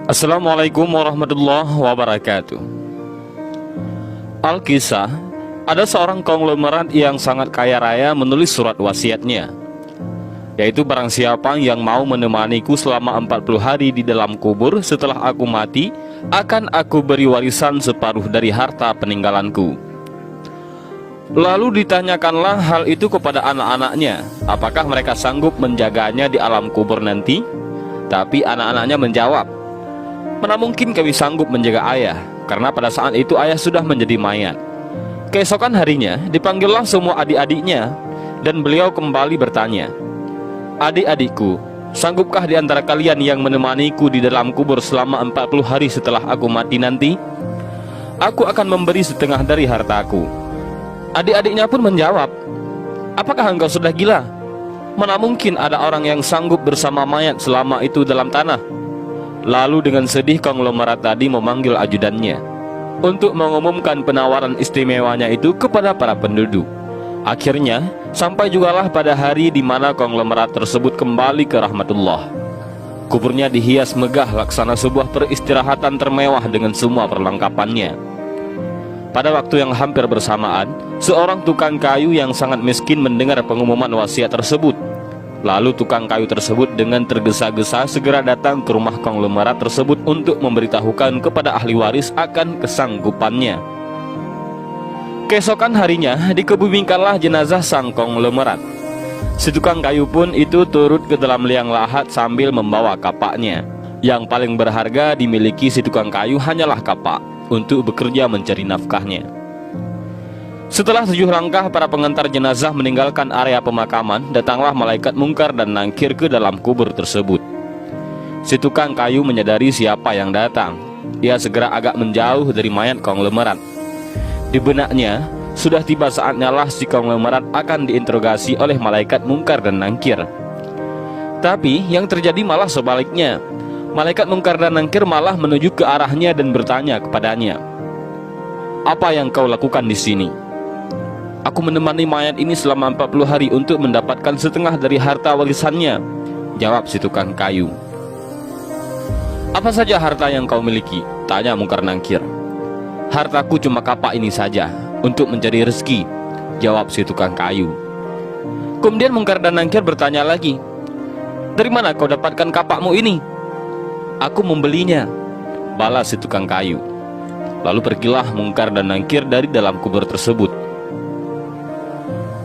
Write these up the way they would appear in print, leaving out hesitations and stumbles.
Assalamualaikum warahmatullahi wabarakatuh. Alkisah, ada seorang konglomerat yang sangat kaya raya menulis surat wasiatnya, yaitu barang siapa yang mau menemaniku selama 40 hari di dalam kubur setelah aku mati, akan aku beri warisan separuh dari harta peninggalanku. Lalu ditanyakanlah hal itu kepada anak-anaknya, apakah mereka sanggup menjaganya di alam kubur nanti? Tapi anak-anaknya menjawab, mana mungkin kami sanggup menjaga ayah, karena pada saat itu ayah sudah menjadi mayat. Keesokan harinya dipanggillah semua adik-adiknya, dan beliau kembali bertanya, adik-adikku, sanggupkah di antara kalian yang menemaniku di dalam kubur selama 40 hari setelah aku mati nanti? Aku akan memberi setengah dari hartaku. Adik-adiknya pun menjawab, apakah engkau sudah gila? Mana mungkin ada orang yang sanggup bersama mayat selama itu dalam tanah? Lalu dengan sedih konglomerat tadi memanggil ajudannya untuk mengumumkan penawaran istimewanya itu kepada para penduduk. Akhirnya sampai jugalah pada hari di mana konglomerat tersebut kembali ke rahmatullah. Kuburnya dihias megah laksana sebuah peristirahatan termewah dengan semua perlengkapannya. Pada waktu yang hampir bersamaan, seorang tukang kayu yang sangat miskin mendengar pengumuman wasiat tersebut. Lalu tukang kayu tersebut dengan tergesa-gesa segera datang ke rumah konglomerat tersebut untuk memberitahukan kepada ahli waris akan kesanggupannya. Keesokan harinya dikebumikanlah jenazah sang konglomerat. Si tukang kayu pun itu turut ke dalam liang lahat sambil membawa kapaknya. Yang paling berharga dimiliki si tukang kayu hanyalah kapak untuk bekerja mencari nafkahnya. Setelah 7 langkah para pengantar jenazah meninggalkan area pemakaman, datanglah malaikat mungkar dan nangkir ke dalam kubur tersebut. Si tukang kayu menyadari siapa yang datang. Ia segera agak menjauh dari mayat konglomerat. Di benaknya, sudah tiba saatnya lah si konglomerat akan diinterogasi oleh malaikat mungkar dan nangkir. Tapi yang terjadi malah sebaliknya. Malaikat mungkar dan nangkir malah menuju ke arahnya dan bertanya kepadanya, apa yang kau lakukan di sini? Aku menemani mayat ini selama 40 hari untuk mendapatkan setengah dari harta warisannya, jawab si tukang kayu. Apa saja harta yang kau miliki? Tanya mungkar nangkir. Hartaku cuma kapak ini saja, untuk mencari rezeki, jawab si tukang kayu. Kemudian mungkar dan nangkir bertanya lagi, dari mana kau dapatkan kapakmu ini? Aku membelinya, balas si tukang kayu. Lalu pergilah mungkar dan nangkir dari dalam kubur tersebut.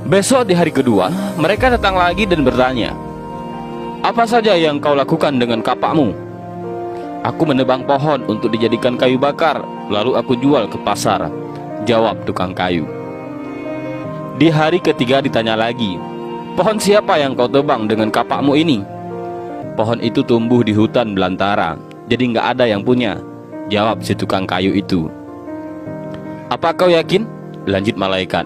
Besok di hari kedua, mereka datang lagi dan bertanya, apa saja yang kau lakukan dengan kapakmu? Aku menebang pohon untuk dijadikan kayu bakar, lalu aku jual ke pasar, jawab tukang kayu. Di hari ketiga ditanya lagi, pohon siapa yang kau tebang dengan kapakmu ini? Pohon itu tumbuh di hutan belantara, jadi nggak ada yang punya, jawab si tukang kayu itu. Apa kau yakin? Lanjut malaikat.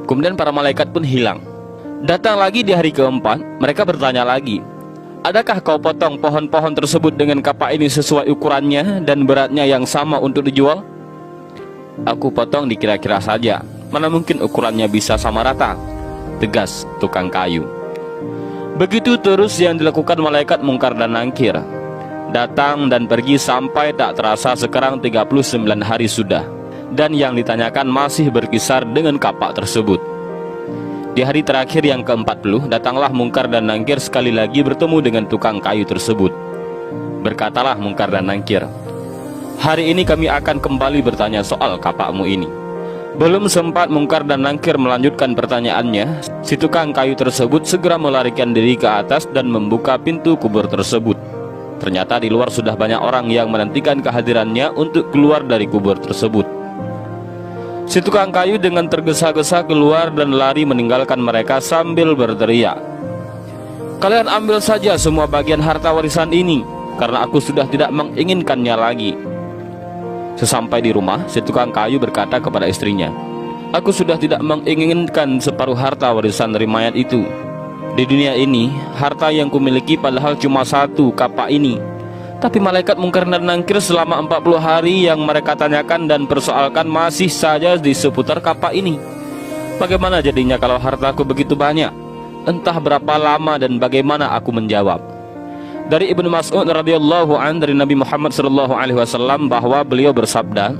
Kemudian para malaikat pun hilang. Datang lagi di hari keempat, mereka bertanya lagi, adakah kau potong pohon-pohon tersebut dengan kapak ini sesuai ukurannya dan beratnya yang sama untuk dijual? Aku potong dikira-kira saja, mana mungkin ukurannya bisa sama rata, tegas tukang kayu. Begitu terus yang dilakukan malaikat mungkar dan nangkir. Datang dan pergi sampai tak terasa sekarang 39 hari sudah. Dan yang ditanyakan masih berkisar dengan kapak tersebut. Di hari terakhir yang ke-40, datanglah mungkar dan nangkir sekali lagi bertemu dengan tukang kayu tersebut. Berkatalah mungkar dan nangkir, hari ini kami akan kembali bertanya soal kapakmu ini. Belum sempat mungkar dan nangkir melanjutkan pertanyaannya, si tukang kayu tersebut segera melarikan diri ke atas dan membuka pintu kubur tersebut. Ternyata di luar sudah banyak orang yang menantikan kehadirannya untuk keluar dari kubur tersebut. Si tukang kayu dengan tergesa-gesa keluar dan lari meninggalkan mereka sambil berteriak, kalian ambil saja semua bagian harta warisan ini, karena aku sudah tidak menginginkannya lagi. Sesampai di rumah, si tukang kayu berkata kepada istrinya, aku sudah tidak menginginkan separuh harta warisan dari mayat itu. Di dunia ini, harta yang kumiliki padahal cuma satu, kapak ini. Tapi malaikat mungkar dan nangkir selama 40 hari yang mereka tanyakan dan persoalkan masih saja di seputar kapak ini. Bagaimana jadinya kalau hartaku begitu banyak? Entah berapa lama dan bagaimana aku menjawab. Dari Ibnu Mas'ud radhiyallahu an dari Nabi Muhammad sallallahu alaihi wasallam bahwa beliau bersabda,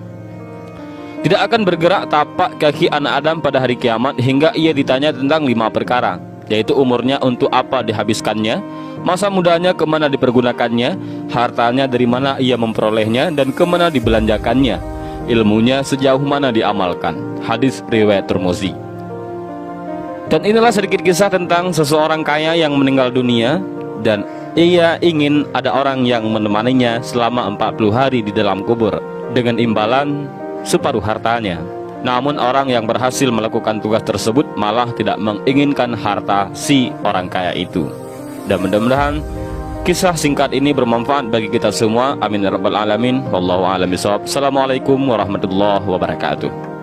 tidak akan bergerak tapak kaki anak Adam pada hari kiamat hingga ia ditanya tentang 5 perkara, yaitu umurnya untuk apa dihabiskannya, masa mudanya kemana dipergunakannya, hartanya dari mana ia memperolehnya dan kemana dibelanjakannya, ilmunya sejauh mana diamalkan. Hadis riwayat Tirmizi. Dan inilah sedikit kisah tentang seseorang kaya yang meninggal dunia dan ia ingin ada orang yang menemaninya selama 40 hari di dalam kubur dengan imbalan separuh hartanya. Namun orang yang berhasil melakukan tugas tersebut malah tidak menginginkan harta si orang kaya itu. Dan mudah-mudahan kisah singkat ini bermanfaat bagi kita semua. Amin ya rabbal alamin. Wallahu a'lam bishawab. Assalamualaikum warahmatullahi wabarakatuh.